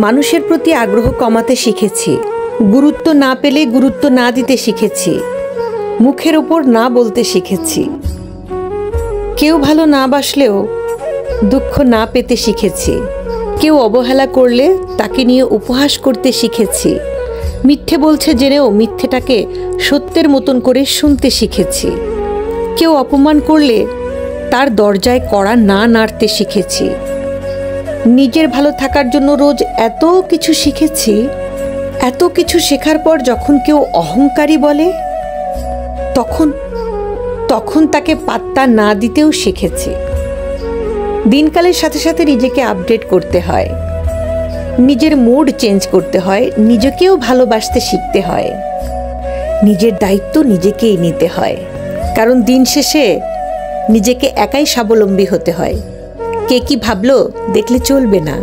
মানুষের প্রতি আগ্রহ কমাতে শিখেছি, গুরুত্ব না পেলে গুরুত্ব না দিতে শিখেছি, মুখের ওপর না বলতে শিখেছি, কেউ ভালো না বাসলেও দুঃখ না পেতে শিখেছি, কেউ অবহেলা করলে তাকে নিয়ে উপহাস করতে শিখেছি, মিথ্যে বলছে জেনেও মিথ্যেটাকে সত্যের মতন করে শুনতে শিখেছি, কেউ অপমান করলে তার দরজায় কড়া না নাড়তে শিখেছি। নিজের ভালো থাকার জন্য রোজ এত কিছু শিখেছি। এত কিছু শেখার পর যখন কেউ অহংকারী বলে তখন তাকে পাত্তা না দিতেও শিখেছি। দিনকালের সাথে সাথে নিজেকে আপডেট করতে হয়, নিজের মুড চেঞ্জ করতে হয়, নিজেকেও ভালোবাসতে শিখতে হয়, নিজের দায়িত্ব নিজেকেই নিতে হয়। কারণ দিন শেষে নিজেকে একাই স্বাবলম্বী হতে হয়। কে কি ভাবলো দেখলে চলবে না।